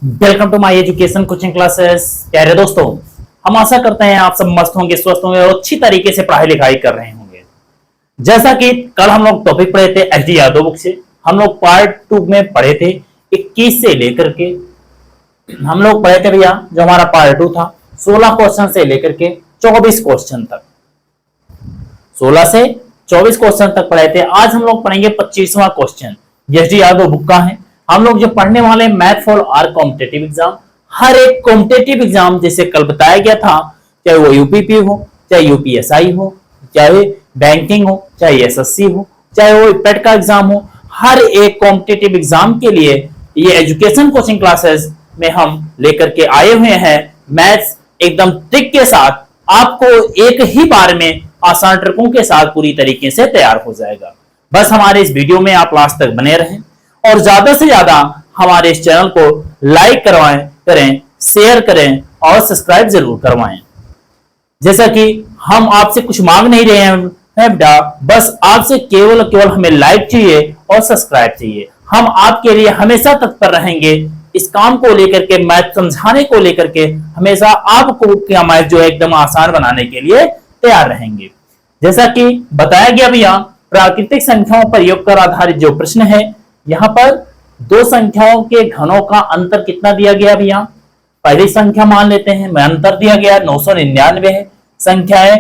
Welcome to my education coaching classes. प्यारे दोस्तों, हम आशा करते हैं आप सब मस्त होंगे, स्वस्थ होंगे और अच्छी तरीके से पढ़ाई लिखाई कर रहे होंगे। जैसा कि कल हम लोग टॉपिक पढ़े थे एच डी यादव बुक से, हम लोग पार्ट 2 में पढ़े थे 21 से लेकर के हम लोग पढ़े थे भैया, जो हमारा पार्ट 2 था 16 क्वेश्चन से लेकर के 24 क्वेश्चन तक। 16 से 24 क्वेश्चन तक पढ़े थे। आज हम लोग पढ़ेंगे 25वां question, H D Yadav book का है। हम लोग जो पढ़ने वाले math for our competitive exam, हर एक कॉम्पिटेटिव एग्जाम जैसे कल बताया गया था, चाहे वो यूपीपी हो, चाहे यूपीएसआई हो, चाहे बैंकिंग हो, चाहे एसएससी हो, चाहे वो पेट का एग्जाम हो, हर एक कॉम्पिटेटिव एग्जाम के लिए ये एजुकेशन कोचिंग क्लासेस में हम लेकर के आए हुए हैं। मैथ्स एकदम ट्रिक के साथ आपको एक ही बार में आसान ट्रिकों के साथ पूरी तरीके से तैयार हो जाएगा। बस हमारे इस वीडियो में आप लास्ट तक बने रहें और ज्यादा से ज्यादा हमारे इस चैनल को लाइक करें, शेयर करें और सब्सक्राइब जरूर करवाएं। जैसा कि हम आपसे कुछ मांग नहीं रहे हैं बेटा, बस आपसे केवल केवल हमें लाइक चाहिए और सब्सक्राइब चाहिए। हम आपके लिए हमेशा तत्पर रहेंगे इस काम को लेकर के, मैथ समझाने को लेकर के हमेशा आपको क्या मैथ जो है एकदम आसान बनाने के लिए तैयार रहेंगे। जैसा कि बताया गया भैया, प्राकृतिक संख्याओं पर योग कर आधारित जो प्रश्न है, यहां पर दो संख्याओं के घनों का अंतर कितना दिया गया भैया। पहली संख्या मान लेते हैं, मैं अंतर दिया गया 999 है, संख्याएं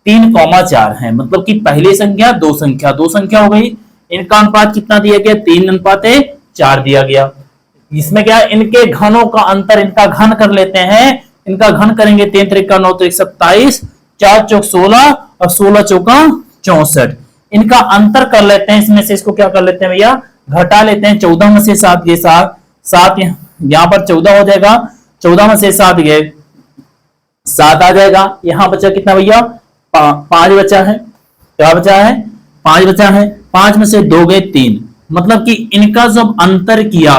3,4 है, मतलब कि पहली संख्या दो संख्या हो गई। इनका अनुपात कितना दिया गया, 3:4 दिया गया। इसमें क्या, इनके घनों का अंतर, इनका घन कर लेते हैं। इनका घन करेंगे 3 त्रिका 9 त्रिक 27, 4 चौक 16 और 16 चौका 64। इनका अंतर कर लेते हैं, इसमें से इसको क्या कर लेते हैं भैया, घटा लेते हैं। 14 में से 7 गए, 7 यहां पर 14 हो जाएगा। 14 में से 7 गए, 7 आ जाएगा। यहां बचा कितना भैया, 5 बचा है। क्या बचा है, 5 बचा है। 5 में से 2 गए, 3, मतलब कि इनका जब अंतर किया,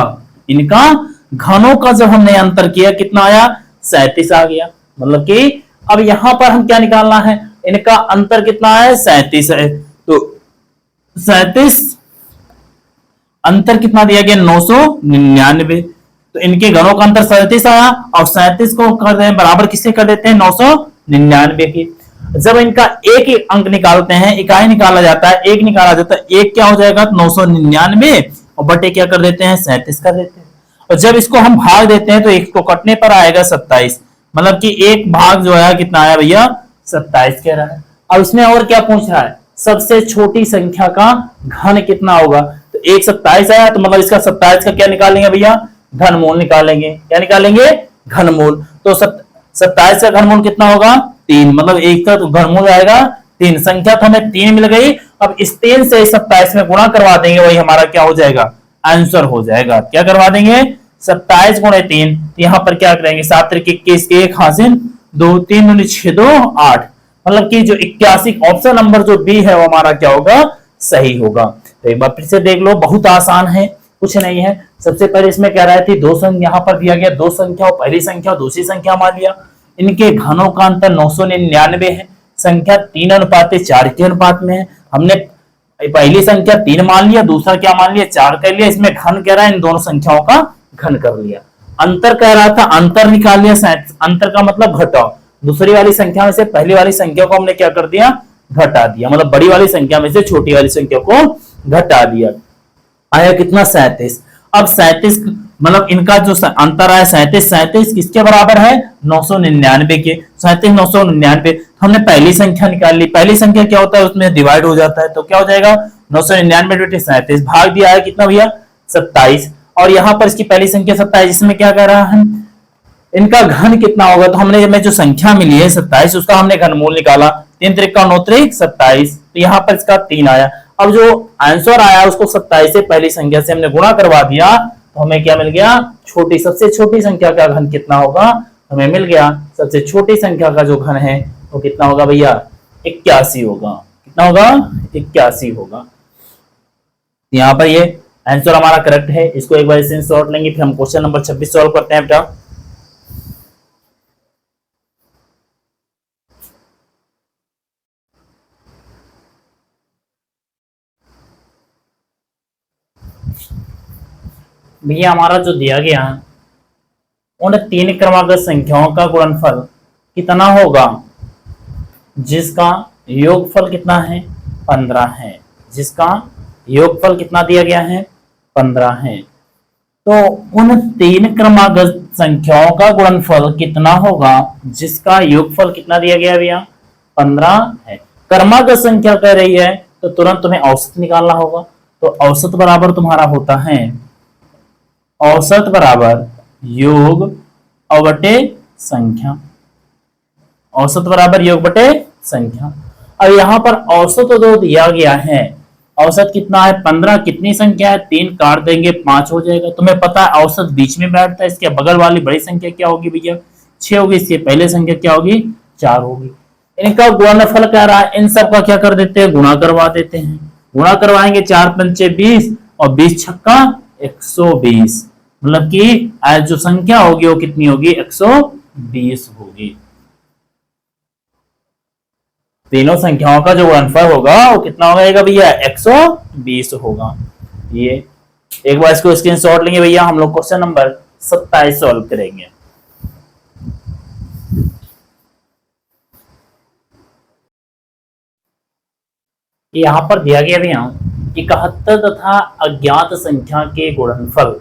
इनका घनों का जब हमने अंतर किया, कितना आया, 37 आ गया। मतलब कि अब यहां पर हम क्या निकालना है, इनका अंतर कितना है, 37 है। तो 37 अंतर कितना दिया गया, 999। तो इनके घनों का अंतर 37 आया और 37 को कर दें बराबर किससे कर देते हैं, 999 की। जब इनका एक ही अंक निकालते हैं, इकाई निकाला जाता है, एक निकाला जाता है, एक क्या हो जाएगा 999 और बटे क्या कर देते हैं, 37 कर देते हैं। और जब इसको हम भाग देते हैं तो एक को कटने पर आएगा 27, मतलब कि एक भाग जो है कितना आया भैया, 27 कह रहा है। अब इसमें और क्या पूछ रहा है, सबसे छोटी संख्या का घन कितना होगा। तो एक 27 आया, तो मतलब इसका 27 का क्या निकालेंगे भैया, घनमूल निकालेंगे। क्या निकालेंगे, घनमूल। तो 27 का घनमूल कितना होगा, 3, मतलब एक का तो घनमूल आएगा 3। संख्या तो हमें 3 मिल गई। अब इस 3 से 27 में गुणा करवा देंगे, वही हमारा क्या हो जाएगा, आंसर हो जाएगा। क्या करवा देंगे, 27 गुणे 3। यहां पर क्या करेंगे, 7 त्रिक 21, 1 हासिल 2, 3 दूनी 6, 2 8, मतलब कि जो 81 ऑप्शन नंबर जो बी है वो हमारा क्या होगा, सही होगा। तो एक बार फिर से देख लो, बहुत आसान है, कुछ नहीं है। सबसे पहले इसमें कह रहा है दो संख्या, यहां पर दिया गया दो संख्या, पहली संख्या दूसरी संख्या मान लिया। इनके घनों का अंतर 999 है। संख्या 3:4 के अनुपात में है। हमने पहली संख्या 3 मान लिया, दूसरा क्या मान लिया, 4 कर लिया। इसमें घन कह रहा है, इन दोनों संख्याओं का घन कर लिया। अंतर कह रहा था, अंतर निकाल लिया। अंतर का मतलब घटाओ, दूसरी वाली संख्या में से पहली वाली संख्या को हमने क्या कर दिया, घटा दिया, मतलब बड़ी वाली संख्या में से छोटी वाली संख्या को घटा दिया। आया कितना, 37। अब 37 मतलब इनका जो अंतर आया 37 किसके बराबर है, 999 के। 37 999, हमने पहली संख्या निकाल ली। पहली संख्या क्या होता है, उसमें डिवाइड हो जाता है, तो क्या हो जाएगा 999 बटे 37, भाग दिया है कितना भैया, 27। और यहां पर इसकी पहली संख्या 27, इसमें क्या कह रहा है, इनका घन कितना होगा। तो हमने हमें जो संख्या मिली है 27, उसका हमने घनमूल निकाला। 3 त्रिक 9 त्रिक 27, तो यहाँ पर इसका 3 आया। अब जो आंसर आया उसको 27 से पहली संख्या से हमने गुणा करवा दिया, तो हमें क्या मिल गया, छोटी, सबसे छोटी संख्या का घन कितना होगा, हमें मिल गया। सबसे छोटी संख्या का जो घन है वो कितना होगा भैया, 81 होगा। कितना होगा, 81 होगा। यहाँ पर ये आंसर हमारा करेक्ट है। इसको एक बार स्क्रीनशॉट लेंगे, फिर हम क्वेश्चन नंबर 26 सॉल्व करते हैं बेटा। भैया हमारा जो दिया गया उन तीन क्रमागत संख्याओं का गुणनफल कितना होगा जिसका योगफल कितना है 15 है, जिसका योगफल कितना दिया गया है 15 है। तो उन तीन क्रमागत संख्याओं का गुणनफल कितना होगा जिसका योगफल कितना दिया गया भैया 15 है। क्रमागत संख्या कह रही है तो तुरंत तुम्हें औसत निकालना होगा। तो औसत बराबर तुम्हारा होता है औसत बराबर योग बटे संख्या, औसत बराबर योग बटे संख्या। अब यहां पर औसत जो दिया गया है, औसत कितना है 15, कितनी संख्या है 3 काट देंगे 5 हो जाएगा। तुम्हें पता है औसत बीच में बैठता है, इसके बगल वाली बड़ी संख्या क्या होगी भैया 6 होगी, इसके पहले संख्या क्या होगी 4 होगी। इनका गुणनफल क्या रहा है, इन सब का क्या कर देते हैं गुणा करवा देते हैं। गुणा करवाएंगे 4 पंचे 20 और 20 छक्का 120, मतलब कि जो संख्या होगी वो कितनी होगी 120 होगी। तीनों संख्याओं का जो गुणनफल होगा वो कितना हो जाएगा भैया 120 होगा। ये एक बार इसको स्क्रीनशॉट लेंगे भैया, हम लोग क्वेश्चन नंबर 27 सॉल्व करेंगे। यहां पर दिया गया भैया 71 तथा अज्ञात संख्या के गुणनफल,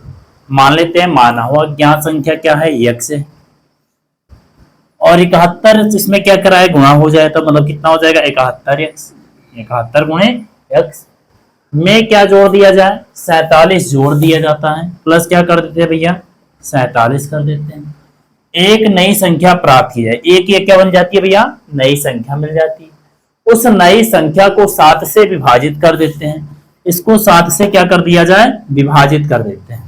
मान लेते हैं माना हुआ अज्ञात संख्या क्या है x है, और 71 इसमें क्या करा है गुणा हो जाए तो मतलब कितना हो जाएगा 71x, 71 गुणे x में क्या जोड़ दिया जाए 47 जोड़ दिया जाता है, प्लस क्या कर देते हैं भैया 47 कर देते हैं। एक नई संख्या प्राप्त की जाए, एक ये क्या बन जाती है भैया नई संख्या मिल जाती है। उस नई संख्या को 7 से विभाजित कर देते हैं, इसको 7 से क्या कर दिया जाए विभाजित कर देते हैं।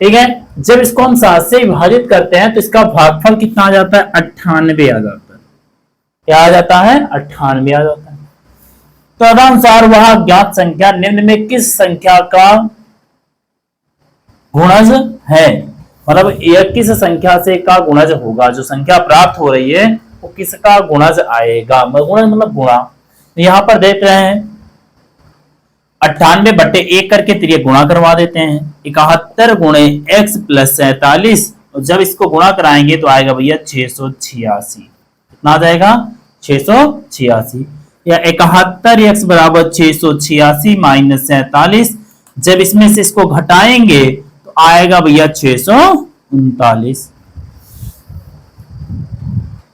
ठीक है, जब इसको हम 7 से विभाजित करते हैं तो इसका भागफल कितना आ जाता है 98 आ जाता है। क्या आ जाता है 98 आ जाता है। तदनुसार वह ज्ञात संख्या निम्न में किस संख्या का गुणज है, मतलब यह किस संख्या से का गुणज होगा, जो संख्या प्राप्त हो रही है वो किसका गुणज आएगा, गुणज मतलब गुणा। तो यहां पर देख रहे हैं 98 बटे 1 करके तो गुणा करवा देते हैं 71 गुणे x प्लस 47, और जब इसको गुणा कराएंगे तो आएगा भैया 686। कितना आ जाएगा 686, या 71x बराबर 686 माइनस 47, जब इसमें से इसको घटाएंगे तो आएगा भैया 639,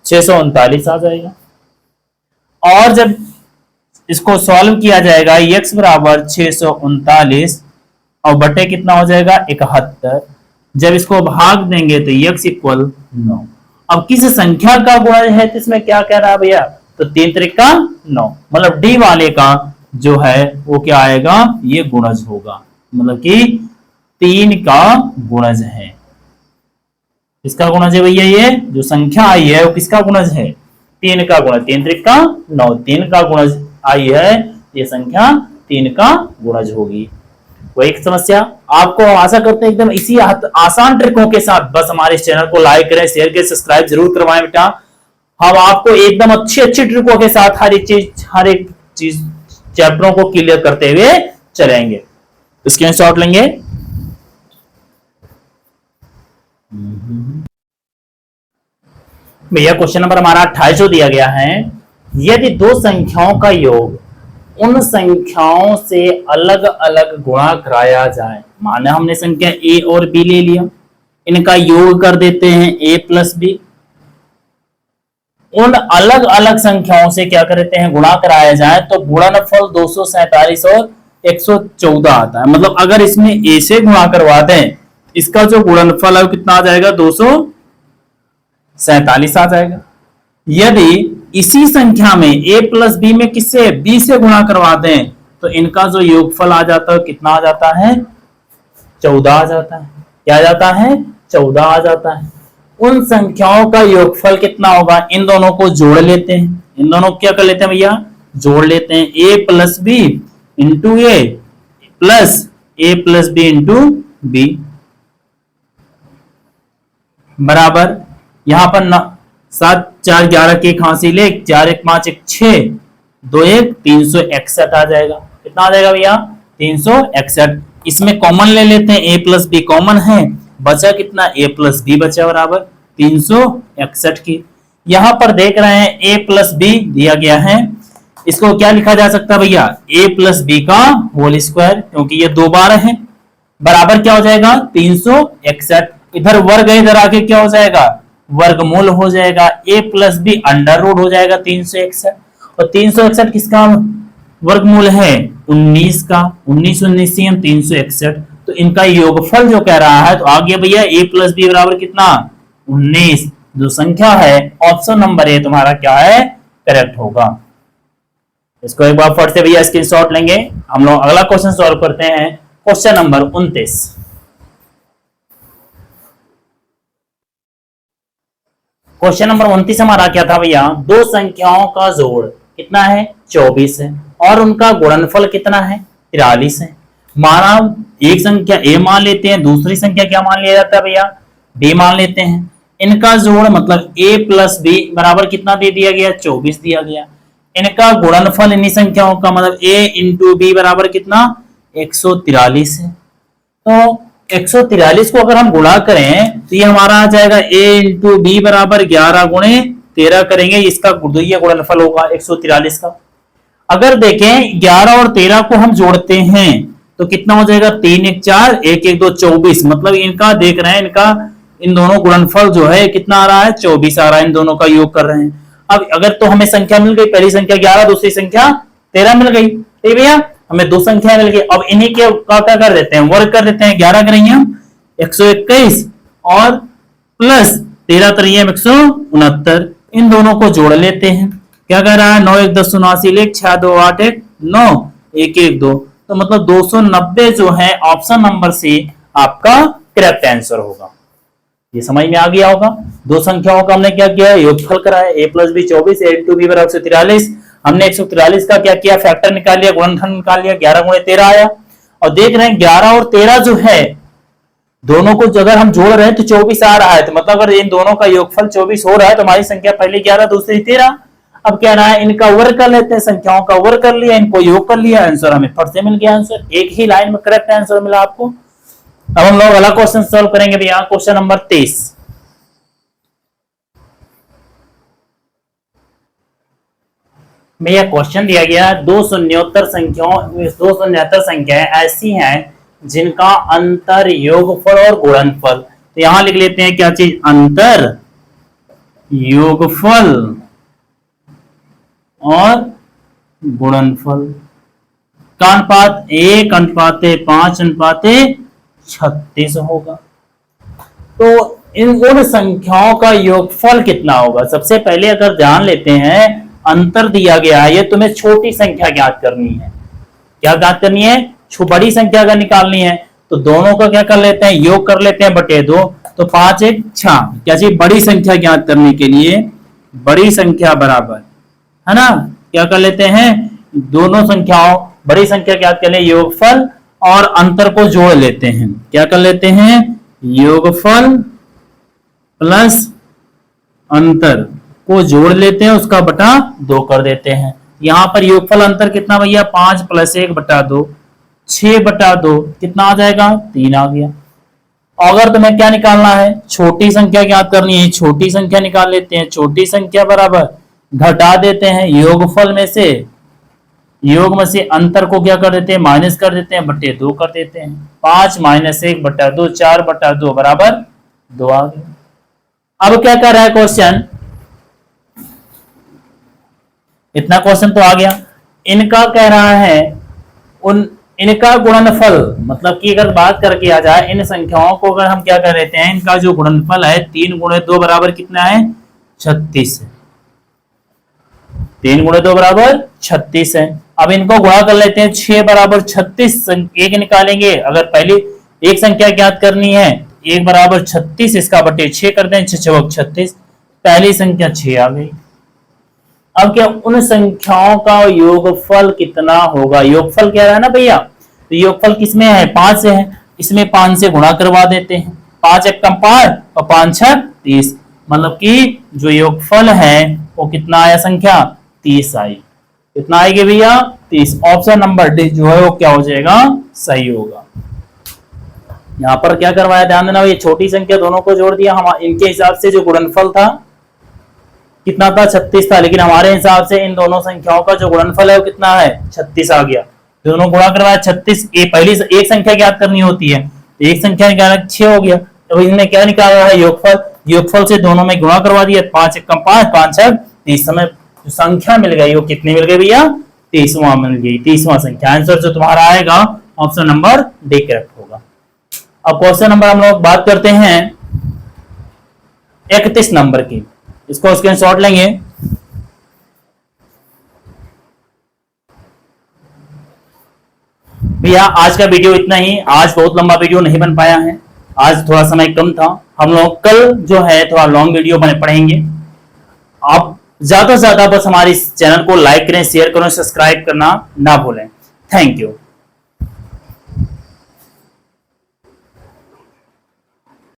639 आ जाएगा। और जब इसको सॉल्व किया जाएगा x बराबर 639 और बटे कितना हो जाएगा 71, जब इसको भाग देंगे तो x इक्वल 9। अब किस संख्या का गुणज है तो इसमें क्या कह रहा है भैया, तो 3 त्रिका 9, मतलब डी वाले का जो है वो क्या आएगा ये गुणज होगा, मतलब कि 3 का गुणज है। किसका गुणज है भैया, ये जो संख्या आई है वो किसका गुणज है 3 का गुणज, 3 त्रिका 9, 3 का गुणज आई है, ये संख्या 3 का गुणज होगी। वही समस्या आपको आशा करते हैं एकदम इसी आसान ट्रिकों के साथ, बस हमारे इस चैनल को लाइक करें, शेयर करें, सब्सक्राइब जरूर करवाएं बेटा। हम आपको एकदम अच्छी अच्छी ट्रिकों के साथ हर एक चीज चैप्टरों को क्लियर करते हुए चलेंगे। स्क्रीनशॉट लेंगे। भैया क्वेश्चन नंबर हमारा 28 जो दिया गया है, यदि दो संख्याओं का योग उन संख्याओं से अलग अलग गुणा कराया जाए, माना हमने संख्या a और b ले लिया, इनका योग कर देते हैं a प्लस b, उन अलग अलग संख्याओं से क्या करते हैं गुणा कराया जाए तो गुणनफल 247 और 114 आता है। मतलब अगर इसमें a से गुणा करवा दें, इसका जो गुणनफल है कितना आ जाएगा 247 आ जाएगा। यदि इसी संख्या में a प्लस बी में किससे b से गुणा करवा दें तो इनका जो योगफल आ जाता है कितना आ जाता है 14 आ जाता है। क्या आ जाता है 14 आ जाता है। उन संख्याओं का योगफल कितना होगा, इन दोनों को जोड़ लेते हैं, इन दोनों को क्या कर लेते हैं भैया जोड़ लेते हैं, a plus B into A plus a plus B into B बराबर, यहां पर 7 4 11 के हासिल 4 1 5 1 6 2 1 361 आ जाएगा। कितना आ जाएगा भैया 361। इसमें कॉमन ले लेते हैं, a प्लस बी कॉमन है, बचा कितना, a प्लस बी बचा बराबर 361 की। यहां पर देख रहे हैं a प्लस बी दिया गया है, इसको क्या लिखा जा सकता है भैया, a प्लस बी का होल स्क्वायर, क्योंकि ये दो बार है, बराबर क्या हो जाएगा 361। इधर वर्ग है, इधर आके क्या हो जाएगा वर्गमूल हो जाएगा, a plus B under root हो जाएगा 361। और 361 किसका वर्गमूल है 19 का, 19 19 हम 361, तो इनका योगफल जो कह रहा है, तो आ गया भैया a प्लस बी बराबर कितना 19। जो संख्या है ऑप्शन नंबर ए तुम्हारा क्या है करेक्ट होगा। इसको एक बार फट से भैया स्क्रीनशॉट लेंगे। हम लोग अगला क्वेश्चन सॉल्व करते हैं, क्वेश्चन नंबर 29। क्वेश्चन नंबर 29 हमारा क्या था भैया, दो संख्याओं का जोड़ कितना है 24 है और उनका गुणनफल कितना है 43 है। माना एक संख्या a मान लेते हैं, दूसरी संख्या क्या मान लिया जाता है भैया b मान लेते हैं। इनका जोड़ मतलब a प्लस बी बराबर कितना दे दिया गया 24 दिया गया। इनका गुणनफल इन्हीं संख्याओं का मतलब a इंटू बी बराबर कितना 143 है। तो 143 को अगर हम गुणा करें तो ये हमारा आ जाएगा a इंटू बी बराबर 11 गुणे 13 करेंगे, इसका गुणनफल होगा 143 का। अगर देखें 11 और 13 को हम जोड़ते हैं तो कितना हो जाएगा 3 1 4 1 1 2 24, मतलब इनका देख रहे हैं इनका इन दोनों गुणनफल जो है कितना आ रहा है 24 आ रहा है, इन दोनों का योग कर रहे हैं। अब अगर तो हमें संख्या मिल गई, पहली संख्या 11 दूसरी संख्या 13 मिल गई, ठीक भैया हमें दो संख्या मिल गई। अब इन्हीं के क्या कर देते हैं वर्ग कर देते हैं, 11 करेंगे हम 121 और प्लस 13 करेंगे 169, इन दोनों को जोड़ लेते हैं। क्या कह रहा है 9 1 10 89 लिख 6 2 8 1 9 1 1 2, तो मतलब 290 जो है ऑप्शन नंबर सी आपका करेक्ट आंसर होगा। ये समझ में आ गया होगा। दो संख्याओं का हमने क्या किया योगफल कराया, a plus B 24 a into B बराबर 143। हमने 143 का क्या किया फैक्टर निकाल लिया, गुणनफल निकाल लिया, 11 गुणे 13 आया। और देख रहे हैं 11 और 13 जो है दोनों को अगर हम जोड़ रहे हैं तो 24 आ रहा है, तो मतलब अगर इन दोनों का योगफल 24 हो रहा है तो हमारी संख्या पहले 11 दूसरी 13। अब क्या रहा है इनका वर्ग कर लेते हैं, संख्याओं का वर्ग कर लिया, इनको योग कर लिया, आंसर हमें फट से मिल गया। आंसर एक ही लाइन में करेक्ट आंसर मिला आपको। अब हम लोग अगला क्वेश्चन सॉल्व करेंगे भैया, क्वेश्चन नंबर 23। भैया क्वेश्चन दिया गया दो शून्योत्तर संख्याएं ऐसी हैं जिनका अंतर योगफल और गुणनफल, तो यहां लिख लेते हैं क्या चीज अंतर योगफल और गुणनफल का अनुपात 1:5:36 होगा। तो इन उन संख्याओं का योगफल कितना होगा। सबसे पहले अगर जान लेते हैं अंतर दिया गया है, ये तुम्हें छोटी संख्या ज्ञात करनी है। क्या ज्ञात करनी है बड़ी संख्या अगर निकालनी है तो दोनों का क्या कर लेते हैं योग कर लेते हैं बटे 2, तो 5 1 6 क्या चाहिए बड़ी संख्या ज्ञात करने के लिए बड़ी संख्या बराबर है ना, क्या कर लेते हैं दोनों संख्याओं बड़ी संख्या ज्ञात करने योगफल और अंतर को जोड़ लेते हैं। क्या कर लेते हैं योगफल प्लस अंतर को जोड़ लेते हैं, उसका बटा 2 कर देते हैं। यहां पर योगफल अंतर कितना भैया 5 + 1/2 6/2 कितना आ जाएगा 3 आ गया। अगर तुम्हें क्या निकालना है छोटी संख्या ज्ञात करनी है, छोटी संख्या निकाल लेते हैं। छोटी संख्या बराबर घटा देते हैं योगफल में से, योग में से अंतर को क्या कर देते हैं माइनस कर देते हैं बटे 2 कर देते हैं। 5 - 1/2 4/2 बराबर 2 आ गया। अब क्या कर रहा है क्वेश्चन, इतना क्वेश्चन तो आ गया। इनका कह रहा है इनका गुणनफल, मतलब कि अगर बात करके आ जाए इन संख्याओं को अगर हम क्या कर देते हैं इनका जो गुणनफल है 3 × 2 बराबर कितना है 36 है। 3 × 2 बराबर 36 है। अब इनको गुणा कर लेते हैं 6 बराबर 36 एक निकालेंगे। अगर पहली एक संख्या ज्ञात करनी है 1 बराबर 36 इसका बटे 6 कर दें 6 × 36 पहली संख्या 6 आ गई। अब क्या उन संख्याओं का योगफल कितना होगा, योगफल क्या रहा है ना भैया, तो योगफल किसमें है 5 से है, इसमें 5 से गुणा करवा देते हैं। 5 × 1 = 5 और 5 × 6 = 30, मतलब कि जो योगफल है वो कितना आया संख्या 30 आई। कितना आएगी भैया 30। ऑप्शन नंबर डी जो है वो क्या हो जाएगा सही होगा। यहाँ पर क्या करवाया, ध्यान देना, ये छोटी संख्या दोनों को जोड़ दिया, हम इनके हिसाब से जो गुणनफल था कितना था, 36 था, लेकिन हमारे हिसाब से इन दोनों संख्याओं का जो गुणनफल है वो कितना है, 36 आ गया। दोनों गुणा करवाया 36, पहली एक संख्या ज्ञात करनी होती है, एक संख्या निकालना 6 हो गया, तो इसने क्या निकाला है, योगफल, योगफल से दोनों में गुणा करवा दिया, 5 एकम 5, 5 छक 30, समय जो संख्या मिल गई वो कितनी मिल गई भैया, 30वां मिल गई, 30वां संख्या। आंसर जो तुम्हारा आएगा ऑप्शन नंबर डी करेक्ट होगा। अब क्वेश्चन नंबर हम लोग बात करते हैं 31 नंबर की, इसको स्क्रीनशॉट लेंगे। भैया आज का वीडियो इतना ही, आज बहुत लंबा वीडियो नहीं बन पाया है, आज थोड़ा समय कम था, हम लोग कल जो है थोड़ा लॉन्ग वीडियो बने पढ़ेंगे। आप ज्यादा से ज्यादा बस हमारे इस चैनल को लाइक करें, शेयर करें, सब्सक्राइब करना ना भूलें। Thank you.